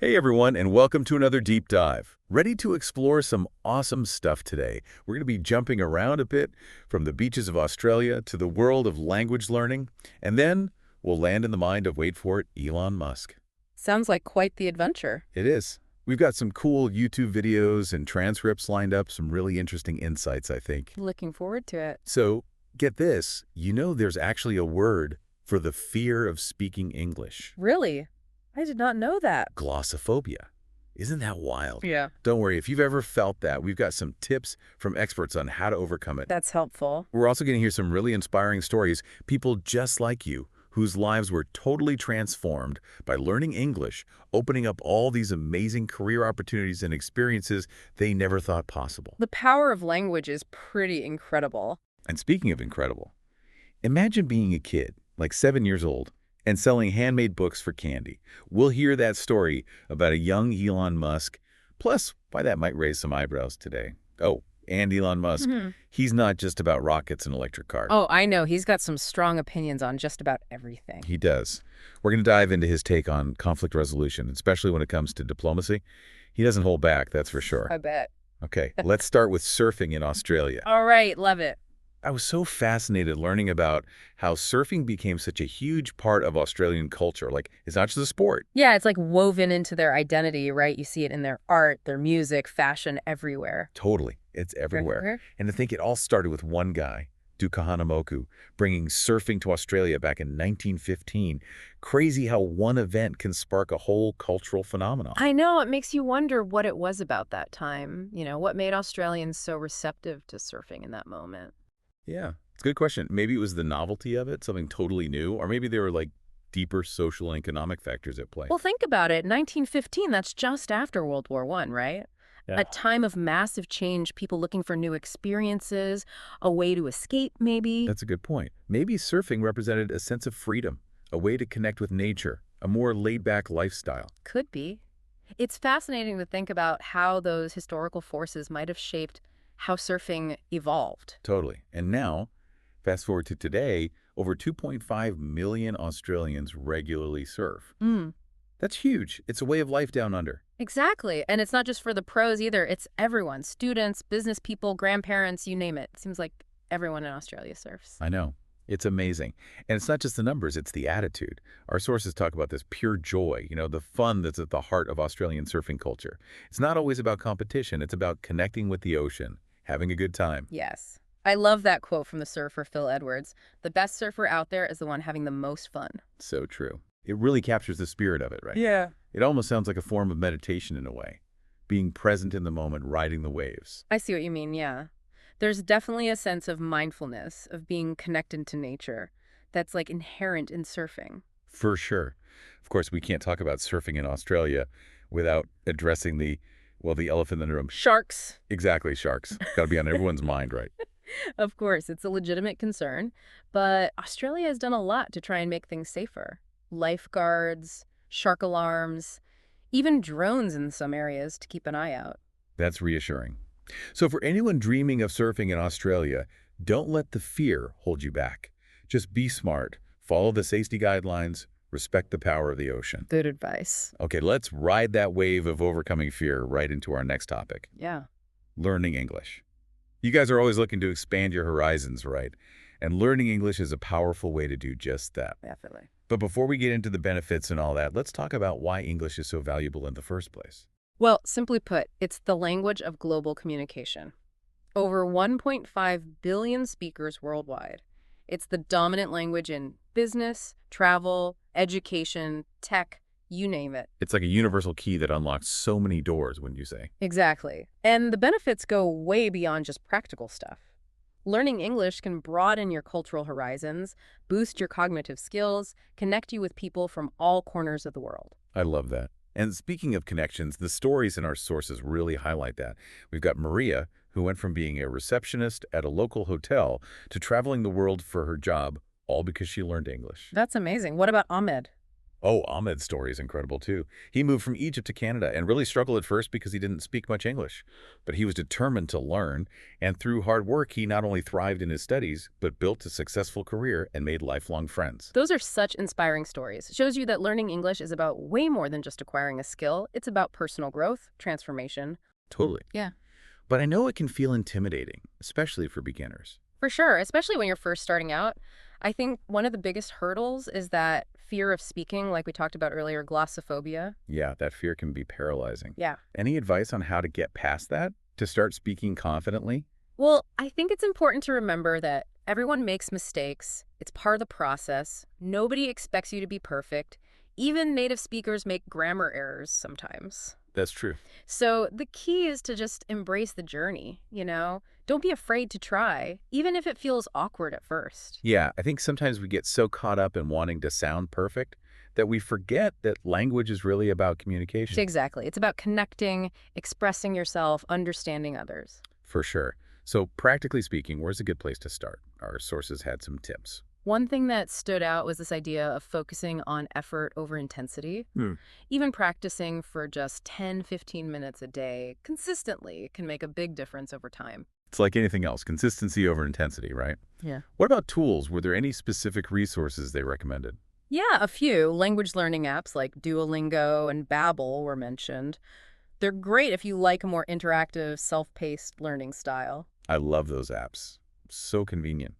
Hey everyone, and welcome to another deep dive. Ready to explore some awesome stuff today? We're going to be jumping around a bit from the beaches of Australia to the world of language learning, and then we'll land in the mind of, wait for it, Elon Musk. Sounds like quite the adventure. It is. We've got some cool YouTube videos and transcripts lined up, some really interesting insights, I think. Looking forward to it. So, get this, there's actually a word for the fear of speaking English. Really? I did not know that. Glossophobia. Isn't that wild? Yeah. Don't worry, if you've ever felt that, we've got some tips from experts on how to overcome it. That's helpful. We're also going to hear some really inspiring stories, people just like you, whose lives were totally transformed by learning English, opening up all these amazing career opportunities and experiences they never thought possible. The power of language is pretty incredible. And speaking of incredible, imagine being a kid, like 7 years old, and selling handmade books for candy. We'll hear that story about a young Elon Musk, plus why that might raise some eyebrows today. Oh, and Elon Musk, he's not just about rockets and electric cars. Oh, I know. He's got some strong opinions on just about everything. He does. We're going to dive into his take on conflict resolution, especially when it comes to diplomacy. He doesn't hold back, that's for sure. I bet. Okay, let's start with surfing in Australia. All right, love it. I was so fascinated learning about how surfing became such a huge part of Australian culture. Like, it's not just a sport. Yeah, it's like woven into their identity, right? You see it in their art, their music, fashion, everywhere. Totally. It's everywhere. And to think it all started with one guy, Duka Hanamoku, bringing surfing to Australia back in 1915. Crazy how one event can spark a whole cultural phenomenon. I know. It makes you wonder what it was about that time. What made Australians so receptive to surfing in that moment? Yeah, it's a good question. Maybe it was the novelty of it, something totally new, or maybe there were like deeper social and economic factors at play. Well, think about it. 1915, that's just after World War I, right? Yeah. A time of massive change, people looking for new experiences, a way to escape, maybe. That's a good point. Maybe surfing represented a sense of freedom, a way to connect with nature, a more laid-back lifestyle. Could be. It's fascinating to think about how those historical forces might have shaped how surfing evolved. Totally. And now, fast forward to today, over 2.5 million Australians regularly surf. That's huge. It's a way of life down under. Exactly. And it's not just for the pros either. It's everyone. Students, business people, grandparents, you name it. It seems like everyone in Australia surfs. I know. It's amazing. And it's not just the numbers, it's the attitude. Our sources talk about this pure joy, the fun that's at the heart of Australian surfing culture. It's not always about competition. It's about connecting with the ocean, having a good time. Yes. I love that quote from the surfer Phil Edwards. The best surfer out there is the one having the most fun. So true. It really captures the spirit of it, right? Yeah. It almost sounds like a form of meditation in a way, being present in the moment, riding the waves. I see what you mean, yeah. There's definitely a sense of mindfulness, of being connected to nature, that's like inherent in surfing. For sure. Of course, we can't talk about surfing in Australia without addressing the elephant in the room. Sharks. Exactly, sharks. Got to be on everyone's mind, right? Of course, it's a legitimate concern, but Australia has done a lot to try and make things safer. Lifeguards, shark alarms, even drones in some areas to keep an eye out. That's reassuring. So for anyone dreaming of surfing in Australia, don't let the fear hold you back. Just be smart, follow the safety guidelines, respect the power of the ocean. Good advice. Okay, let's ride that wave of overcoming fear right into our next topic. Yeah. Learning English. You guys are always looking to expand your horizons, right? And learning English is a powerful way to do just that. Definitely. But before we get into the benefits and all that, let's talk about why English is so valuable in the first place. Well, simply put, it's the language of global communication. Over 1.5 billion speakers worldwide. It's the dominant language in business, travel, education, tech, you name it. It's like a universal key that unlocks so many doors, wouldn't you say? Exactly. And the benefits go way beyond just practical stuff. Learning English can broaden your cultural horizons, boost your cognitive skills, connect you with people from all corners of the world. I love that. And speaking of connections, the stories in our sources really highlight that. We've got Maria, who went from being a receptionist at a local hotel to traveling the world for her job, all because she learned English. That's amazing. What about Ahmed? Oh, Ahmed's story is incredible too. He moved from Egypt to Canada and really struggled at first because he didn't speak much English. But he was determined to learn, and through hard work, he not only thrived in his studies, but built a successful career and made lifelong friends. Those are such inspiring stories. It shows you that learning English is about way more than just acquiring a skill. It's about personal growth, transformation. Totally. Yeah. But I know it can feel intimidating, especially for beginners. For sure, especially when you're first starting out. I think one of the biggest hurdles is that fear of speaking, like we talked about earlier, glossophobia. Yeah, that fear can be paralyzing. Yeah. Any advice on how to get past that? To start speaking confidently? Well, I think it's important to remember that everyone makes mistakes. It's part of the process. Nobody expects you to be perfect. Even native speakers make grammar errors sometimes. That's true. So the key is to just embrace the journey, you know? Don't be afraid to try, even if it feels awkward at first. Yeah, I think sometimes we get so caught up in wanting to sound perfect that we forget that language is really about communication. Exactly. It's about connecting, expressing yourself, understanding others. For sure. So practically speaking, where's a good place to start? Our sources had some tips. One thing that stood out was this idea of focusing on effort over intensity. Hmm. Even practicing for just 10, 15 minutes a day consistently can make a big difference over time. It's like anything else, consistency over intensity, right? Yeah. What about tools? Were there any specific resources they recommended? Yeah, a few language learning apps like Duolingo and Babbel were mentioned. They're great if you like a more interactive, self-paced learning style. I love those apps. So convenient.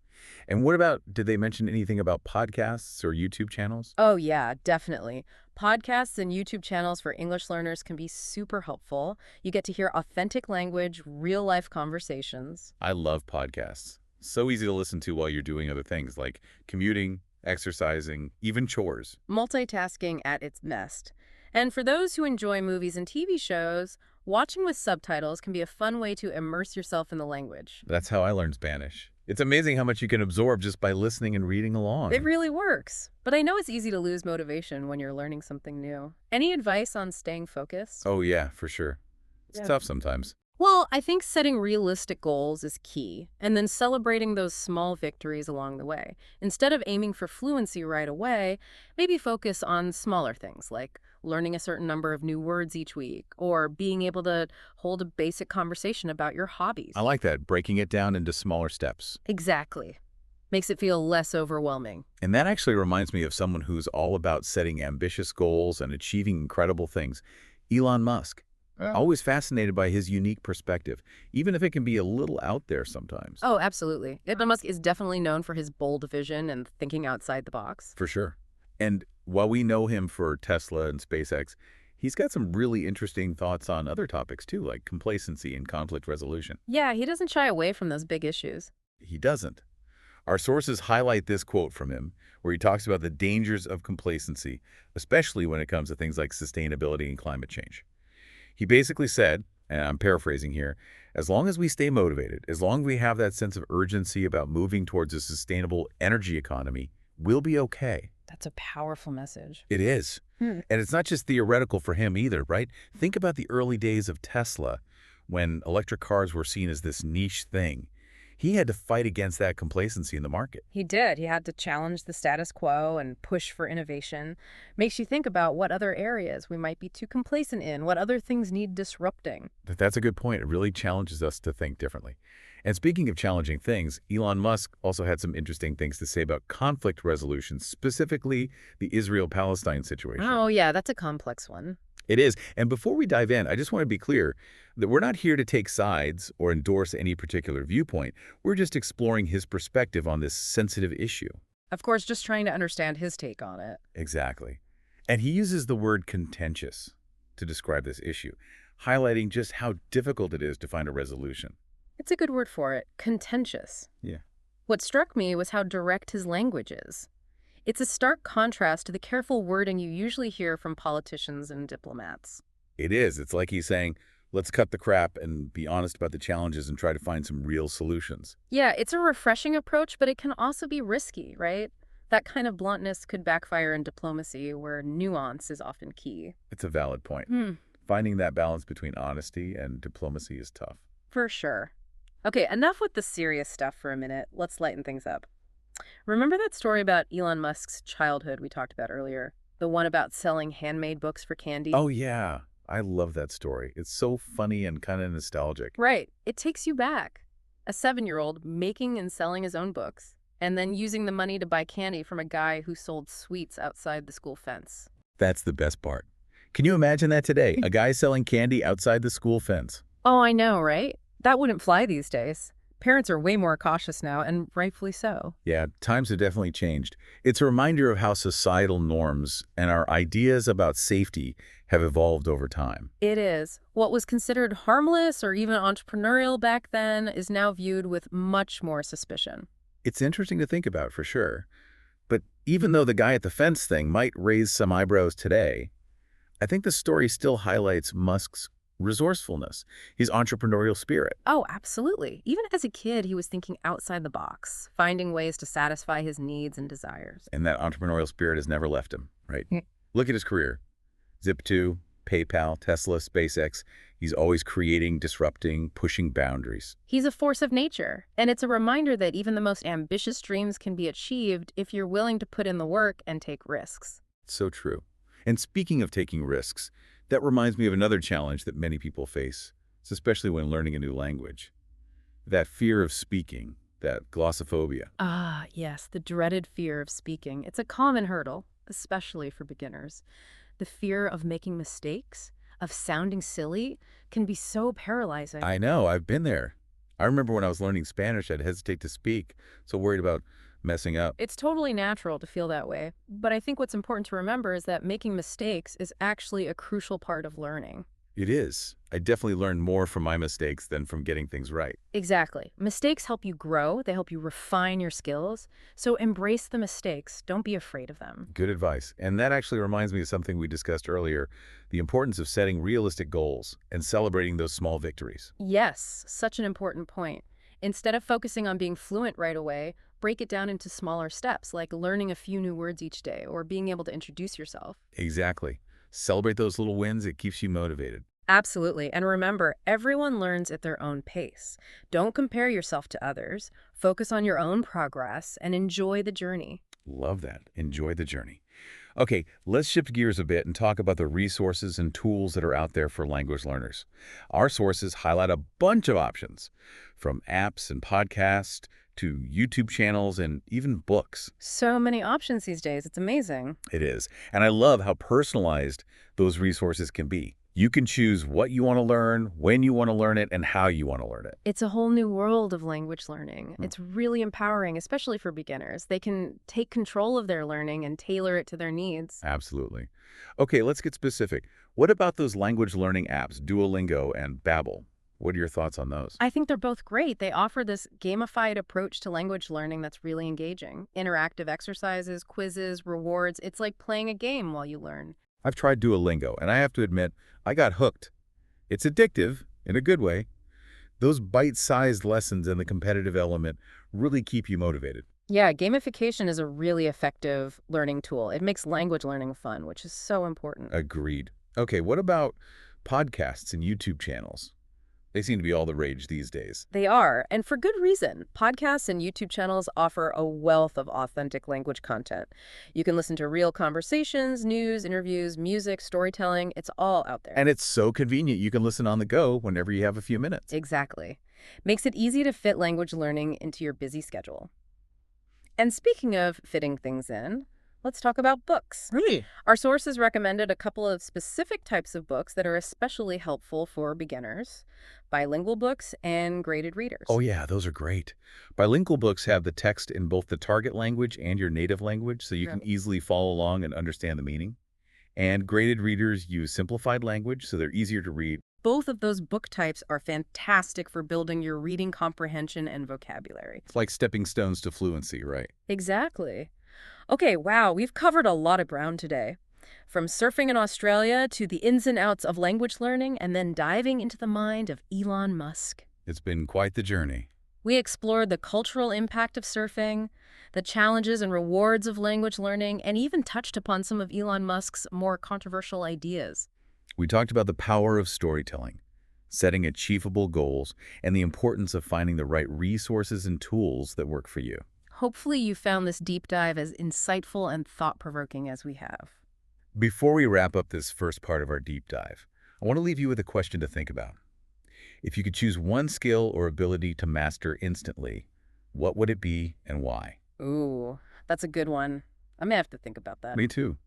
And what about, did they mention anything about podcasts or YouTube channels? Oh, yeah, definitely. Podcasts and YouTube channels for English learners can be super helpful. You get to hear authentic language, real-life conversations. I love podcasts. So easy to listen to while you're doing other things like commuting, exercising, even chores. Multitasking at its best. And for those who enjoy movies and TV shows, watching with subtitles can be a fun way to immerse yourself in the language. That's how I learned Spanish. It's amazing how much you can absorb just by listening and reading along. It really works. But I know it's easy to lose motivation when you're learning something new. Any advice on staying focused? Oh yeah, for sure. It's Yeah. tough sometimes. Well, I think setting realistic goals is key, and then celebrating those small victories along the way. Instead of aiming for fluency right away, maybe focus on smaller things like learning a certain number of new words each week or being able to hold a basic conversation about your hobbies. I like that, breaking it down into smaller steps. Exactly. Makes it feel less overwhelming. And that actually reminds me of someone who's all about setting ambitious goals and achieving incredible things. Elon Musk. Yeah. Always fascinated by his unique perspective, even if it can be a little out there sometimes. Oh, absolutely. Elon Musk is definitely known for his bold vision and thinking outside the box. For sure. And while we know him for Tesla and SpaceX, he's got some really interesting thoughts on other topics too, like complacency and conflict resolution. Yeah, he doesn't shy away from those big issues. He doesn't. Our sources highlight this quote from him, where he talks about the dangers of complacency, especially when it comes to things like sustainability and climate change. He basically said, and I'm paraphrasing here, as long as we stay motivated, as long as we have that sense of urgency about moving towards a sustainable energy economy, we'll be okay. That's a powerful message. It is. And it's not just theoretical for him either, right? Think about the early days of Tesla when electric cars were seen as this niche thing. He had to fight against that complacency in the market. He did. He had to challenge the status quo and push for innovation. Makes you think about what other areas we might be too complacent in, what other things need disrupting. That's a good point. It really challenges us to think differently. And speaking of challenging things, Elon Musk also had some interesting things to say about conflict resolution, specifically the Israel-Palestine situation. Oh, yeah, that's a complex one. It is. And before we dive in, I just want to be clear that we're not here to take sides or endorse any particular viewpoint. We're just exploring his perspective on this sensitive issue. Of course, just trying to understand his take on it. Exactly. And he uses the word contentious to describe this issue, highlighting just how difficult it is to find a resolution. It's a good word for it, contentious. Yeah. What struck me was how direct his language is. It's a stark contrast to the careful wording you usually hear from politicians and diplomats. It is. It's like he's saying, let's cut the crap and be honest about the challenges and try to find some real solutions. Yeah, it's a refreshing approach, but it can also be risky, right? That kind of bluntness could backfire in diplomacy, where nuance is often key. It's a valid point. Finding that balance between honesty and diplomacy is tough. For sure. Okay, enough with the serious stuff for a minute. Let's lighten things up. Remember that story about Elon Musk's childhood we talked about earlier? The one about selling handmade books for candy? Oh, yeah. I love that story. It's so funny and kind of nostalgic. Right. It takes you back. A 7-year-old making and selling his own books, and then using the money to buy candy from a guy who sold sweets outside the school fence. That's the best part. Can you imagine that today? A guy selling candy outside the school fence. Oh, I know, right? That wouldn't fly these days. Parents are way more cautious now, and rightfully so. Yeah, times have definitely changed. It's a reminder of how societal norms and our ideas about safety have evolved over time. It is. What was considered harmless or even entrepreneurial back then is now viewed with much more suspicion. It's interesting to think about for sure. But even though the guy at the fence thing might raise some eyebrows today, I think the story still highlights Musk's resourcefulness, his entrepreneurial spirit. Oh, absolutely. Even as a kid, he was thinking outside the box, finding ways to satisfy his needs and desires. And that entrepreneurial spirit has never left him, right? Mm. Look at his career. Zip2, PayPal, Tesla, SpaceX. He's always creating, disrupting, pushing boundaries. He's a force of nature, and it's a reminder that even the most ambitious dreams can be achieved if you're willing to put in the work and take risks. So true. And speaking of taking risks, that reminds me of another challenge that many people face, especially when learning a new language. That fear of speaking, that glossophobia. Ah, yes, the dreaded fear of speaking. It's a common hurdle, especially for beginners. The fear of making mistakes, of sounding silly, can be so paralyzing. I know, I've been there. I remember when I was learning Spanish, I'd hesitate to speak, so worried about messing up. It's totally natural to feel that way, but I think what's important to remember is that making mistakes is actually a crucial part of learning. It is. I definitely learned more from my mistakes than from getting things right. Exactly. Mistakes help you grow, they help you refine your skills, so embrace the mistakes. Don't be afraid of them. Good advice. And that actually reminds me of something we discussed earlier, the importance of setting realistic goals and celebrating those small victories. Yes, such an important point. Instead of focusing on being fluent right away, break it down into smaller steps, like learning a few new words each day or being able to introduce yourself. Exactly. Celebrate those little wins. It keeps you motivated. Absolutely. And remember, everyone learns at their own pace. Don't compare yourself to others. Focus on your own progress and enjoy the journey. Love that. Enjoy the journey. Okay, let's shift gears a bit and talk about the resources and tools that are out there for language learners. Our sources highlight a bunch of options, from apps and podcasts to YouTube channels and even books. So many options these days. It's amazing. It is. And I love how personalized those resources can be. You can choose what you want to learn, when you want to learn it, and how you want to learn it. It's a whole new world of language learning. It's really empowering, especially for beginners. They can take control of their learning and tailor it to their needs. Absolutely. Okay, let's get specific. What about those language learning apps, Duolingo and Babbel? What are your thoughts on those? I think they're both great. They offer this gamified approach to language learning that's really engaging. Interactive exercises, quizzes, rewards. It's like playing a game while you learn. I've tried Duolingo, and I have to admit, I got hooked. It's addictive, in a good way. Those bite-sized lessons and the competitive element really keep you motivated. Yeah, gamification is a really effective learning tool. It makes language learning fun, which is so important. Agreed. Okay, what about podcasts and YouTube channels? They seem to be all the rage these days. They are, and for good reason. Podcasts and YouTube channels offer a wealth of authentic language content. You can listen to real conversations, news, interviews, music, storytelling. It's all out there. And it's so convenient. You can listen on the go whenever you have a few minutes. Exactly. Makes it easy to fit language learning into your busy schedule. And speaking of fitting things in, let's talk about books. Really? Our sources recommended a couple of specific types of books that are especially helpful for beginners: bilingual books and graded readers. Oh yeah, those are great. Bilingual books have the text in both the target language and your native language, so you can Right. easily follow along and understand the meaning. And graded readers use simplified language, so they're easier to read. Both of those book types are fantastic for building your reading comprehension and vocabulary. It's like stepping stones to fluency, right? Exactly. Okay, wow, we've covered a lot of ground today. From surfing in Australia to the ins and outs of language learning, and then diving into the mind of Elon Musk. It's been quite the journey. We explored the cultural impact of surfing, the challenges and rewards of language learning, and even touched upon some of Elon Musk's more controversial ideas. We talked about the power of storytelling, setting achievable goals, and the importance of finding the right resources and tools that work for you. Hopefully you found this deep dive as insightful and thought-provoking as we have. Before we wrap up this first part of our deep dive, I want to leave you with a question to think about. If you could choose one skill or ability to master instantly, what would it be and why? Ooh, that's a good one. I may have to think about that. Me too.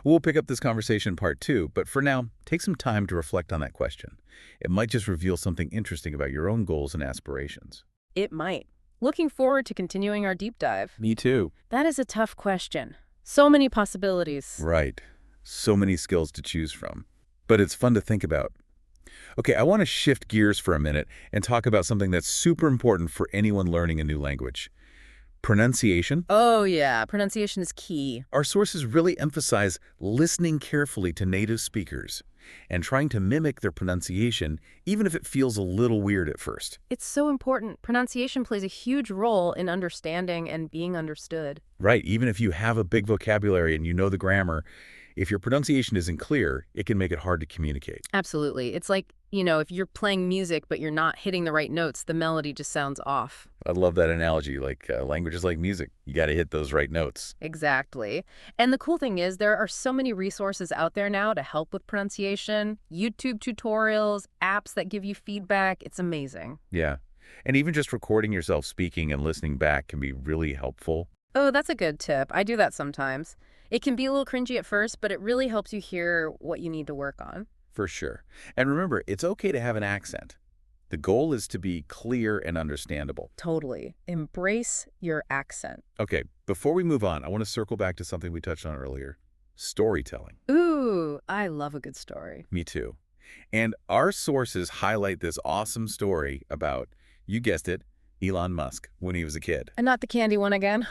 We'll pick up this conversation in part two, but for now, take some time to reflect on that question. It might just reveal something interesting about your own goals and aspirations. It might. Looking forward to continuing our deep dive. Me too. That is a tough question. So many possibilities. Right. So many skills to choose from. But it's fun to think about. Okay, I want to shift gears for a minute and talk about something that's super important for anyone learning a new language. Pronunciation. Oh, yeah. Pronunciation is key. Our sources really emphasize listening carefully to native speakers and trying to mimic their pronunciation, even if it feels a little weird at first. It's so important. Pronunciation plays a huge role in understanding and being understood. Right, even if you have a big vocabulary and you know the grammar, if your pronunciation isn't clear, it can make it hard to communicate. Absolutely. It's like, if you're playing music but you're not hitting the right notes, the melody just sounds off. I love that analogy, like language is like music. You got to hit those right notes. Exactly. And the cool thing is there are so many resources out there now to help with pronunciation, YouTube tutorials, apps that give you feedback. It's amazing. Yeah, and even just recording yourself speaking and listening back can be really helpful. Oh, that's a good tip. I do that sometimes. It can be a little cringy at first, but it really helps you hear what you need to work on. For sure. And remember, it's okay to have an accent. The goal is to be clear and understandable. Totally. Embrace your accent. Okay, before we move on, I want to circle back to something we touched on earlier. Storytelling. Ooh, I love a good story. Me too. And our sources highlight this awesome story about, you guessed it, Elon Musk when he was a kid. And not the candy one again?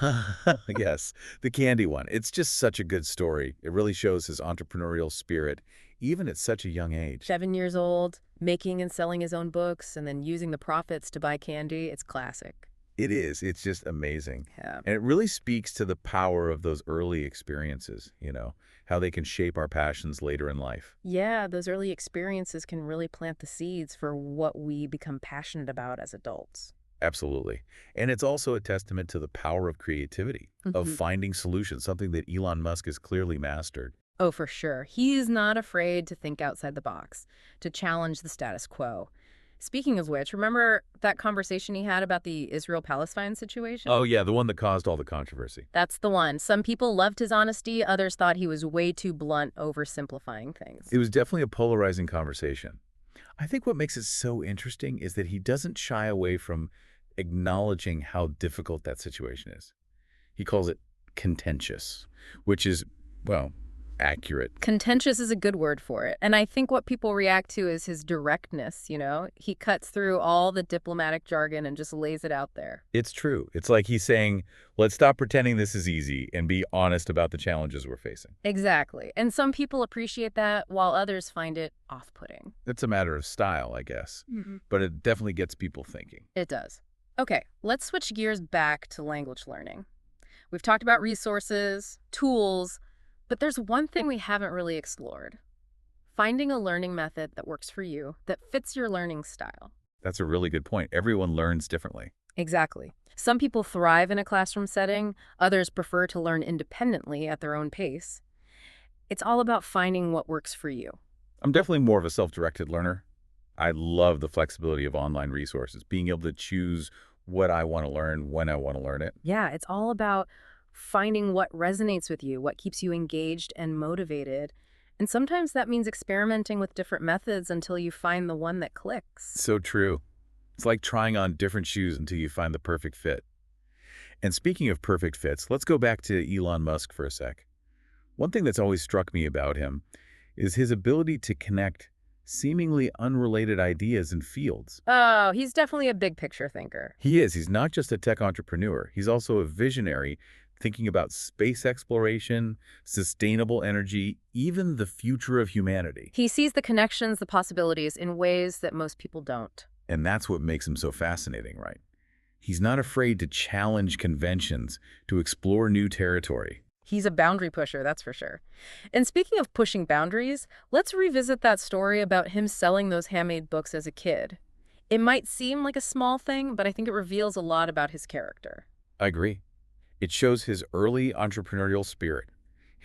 Yes, the candy one. It's just such a good story. It really shows his entrepreneurial spirit, even at such a young age. 7 years old, making and selling his own books, and then using the profits to buy candy. It's classic. It is. It's just amazing. Yeah. And it really speaks to the power of those early experiences, how they can shape our passions later in life. Yeah, those early experiences can really plant the seeds for what we become passionate about as adults. Absolutely. And it's also a testament to the power of creativity, of finding solutions, something that Elon Musk has clearly mastered. Oh, for sure. He's not afraid to think outside the box, to challenge the status quo. Speaking of which, remember that conversation he had about the Israel-Palestine situation? Oh, yeah, the one that caused all the controversy. That's the one. Some people loved his honesty, others thought he was way too blunt, oversimplifying things. It was definitely a polarizing conversation. I think what makes it so interesting is that he doesn't shy away from acknowledging how difficult that situation is. He calls it contentious, which is, well, accurate. Contentious is a good word for it. And I think what people react to is his directness. He cuts through all the diplomatic jargon and just lays it out there. It's true. It's like he's saying, let's stop pretending this is easy and be honest about the challenges we're facing. Exactly. And some people appreciate that while others find it off-putting. It's a matter of style, I guess, but it definitely gets people thinking. It does. Okay, let's switch gears back to language learning. We've talked about resources, tools, but there's one thing we haven't really explored. Finding a learning method that works for you, that fits your learning style. That's a really good point. Everyone learns differently. Exactly. Some people thrive in a classroom setting, others prefer to learn independently at their own pace. It's all about finding what works for you. I'm definitely more of a self-directed learner. I love the flexibility of online resources, being able to choose what I want to learn, when I want to learn it. Yeah, it's all about finding what resonates with you, what keeps you engaged and motivated. And sometimes that means experimenting with different methods until you find the one that clicks. So true. It's like trying on different shoes until you find the perfect fit. And speaking of perfect fits, let's go back to Elon Musk for a sec. One thing that's always struck me about him is his ability to connect seemingly unrelated ideas and fields. Oh, he's definitely a big picture thinker. He is. He's not just a tech entrepreneur. He's also a visionary, thinking about space exploration, sustainable energy, even the future of humanity. He sees the connections, the possibilities in ways that most people don't. And that's what makes him so fascinating, right? He's not afraid to challenge conventions, to explore new territory. He's a boundary pusher, that's for sure. And speaking of pushing boundaries, let's revisit that story about him selling those handmade books as a kid. It might seem like a small thing, but I think it reveals a lot about his character. I agree. It shows his early entrepreneurial spirit,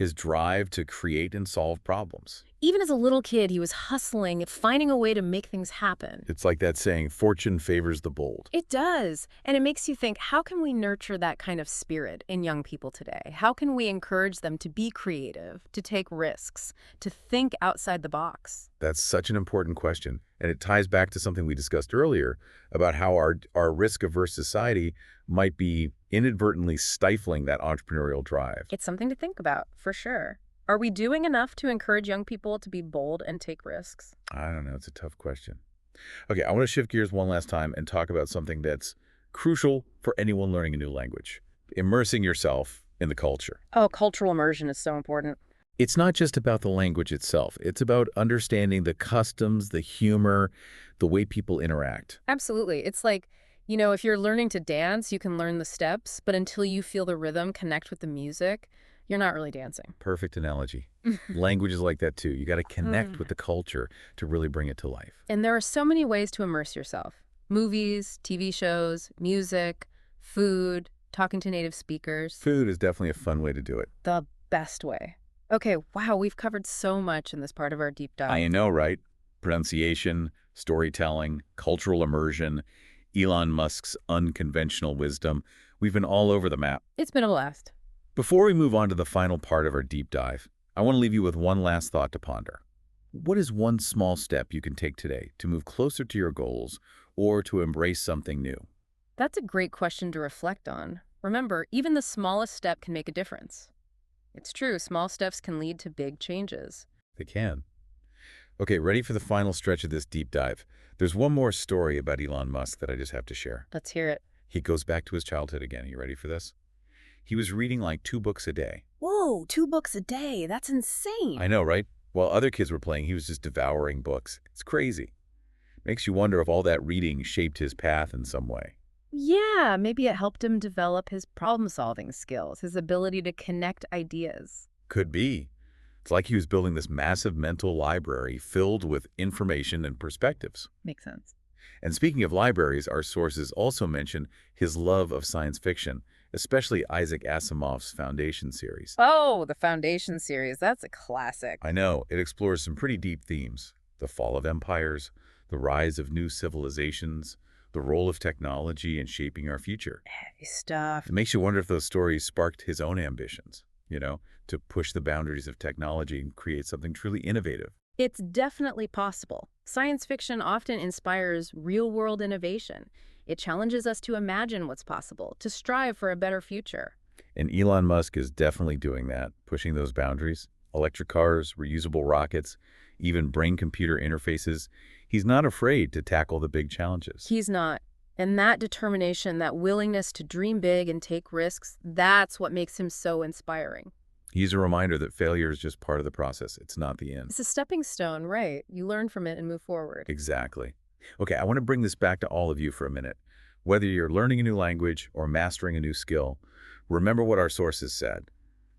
his drive to create and solve problems. Even as a little kid, he was hustling, finding a way to make things happen. It's like that saying, fortune favors the bold. It does. And it makes you think, how can we nurture that kind of spirit in young people today? How can we encourage them to be creative, to take risks, to think outside the box? That's such an important question, and it ties back to something we discussed earlier about how our risk-averse society might be inadvertently stifling that entrepreneurial drive. It's something to think about, for sure. Are we doing enough to encourage young people to be bold and take risks? I don't know. It's a tough question. Okay, I want to shift gears one last time and talk about something that's crucial for anyone learning a new language: immersing yourself in the culture. Oh, cultural immersion is so important. It's not just about the language itself. It's about understanding the customs, the humor, the way people interact. Absolutely. It's like, if you're learning to dance, you can learn the steps, but until you feel the rhythm connect with the music, you're not really dancing. Perfect analogy. Language is like that too. You got to connect with the culture to really bring it to life. And there are so many ways to immerse yourself. Movies, TV shows, music, food, talking to native speakers. Food is definitely a fun way to do it. The best way. Okay, wow, we've covered so much in this part of our deep dive. I know, right? Pronunciation, storytelling, cultural immersion, Elon Musk's unconventional wisdom. We've been all over the map. It's been a blast. Before we move on to the final part of our deep dive, I want to leave you with one last thought to ponder. What is one small step you can take today to move closer to your goals or to embrace something new? That's a great question to reflect on. Remember, even the smallest step can make a difference. It's true, small steps can lead to big changes. They can. Okay, ready for the final stretch of this deep dive? There's one more story about Elon Musk that I just have to share. Let's hear it. He goes back to his childhood again. Are you ready for this? He was reading like 2 books a day. Whoa, 2 books a day. That's insane. I know, right? While other kids were playing, he was just devouring books. It's crazy. Makes you wonder if all that reading shaped his path in some way. Yeah, maybe it helped him develop his problem-solving skills, his ability to connect ideas. Could be. It's like he was building this massive mental library filled with information and perspectives. Makes sense. And speaking of libraries, our sources also mention his love of science fiction, especially Isaac Asimov's Foundation series. Oh, the Foundation series. That's a classic. I know, it explores some pretty deep themes: the fall of empires, the rise of new civilizations, the role of technology in shaping our future. Heavy stuff. It makes you wonder if those stories sparked his own ambitions, to push the boundaries of technology and create something truly innovative. It's definitely possible. Science fiction often inspires real-world innovation. It challenges us to imagine what's possible, to strive for a better future. And Elon Musk is definitely doing that, pushing those boundaries. Electric cars, reusable rockets, even brain-computer interfaces. He's not afraid to tackle the big challenges. He's not. And that determination, that willingness to dream big and take risks, that's what makes him so inspiring. He's a reminder that failure is just part of the process. It's not the end. It's a stepping stone, right? You learn from it and move forward. Exactly. Okay, I want to bring this back to all of you for a minute. Whether you're learning a new language or mastering a new skill, remember what our sources said.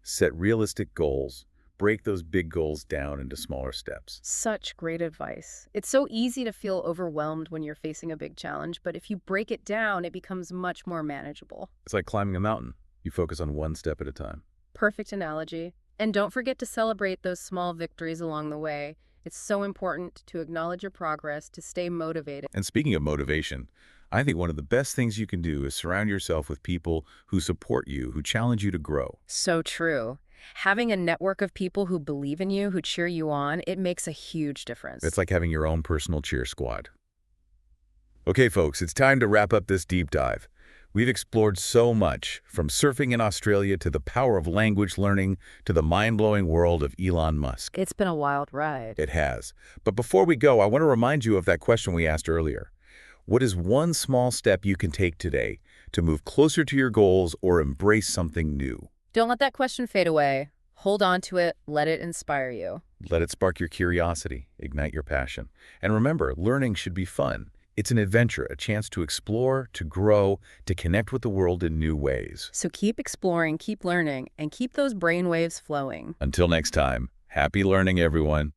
Set realistic goals. Break those big goals down into smaller steps. Such great advice. It's so easy to feel overwhelmed when you're facing a big challenge, but if you break it down, it becomes much more manageable. It's like climbing a mountain. You focus on one step at a time. Perfect analogy. And don't forget to celebrate those small victories along the way. It's so important to acknowledge your progress, to stay motivated. And speaking of motivation, I think one of the best things you can do is surround yourself with people who support you, who challenge you to grow. So true. Having a network of people who believe in you, who cheer you on, it makes a huge difference. It's like having your own personal cheer squad. Okay, folks, it's time to wrap up this deep dive. We've explored so much, from surfing in Australia to the power of language learning to the mind-blowing world of Elon Musk. It's been a wild ride. It has. But before we go, I want to remind you of that question we asked earlier. What is one small step you can take today to move closer to your goals or embrace something new? Don't let that question fade away. Hold on to it. Let it inspire you. Let it spark your curiosity, ignite your passion. And remember, learning should be fun. It's an adventure, a chance to explore, to grow, to connect with the world in new ways. So keep exploring, keep learning, and keep those brainwaves flowing. Until next time, happy learning, everyone.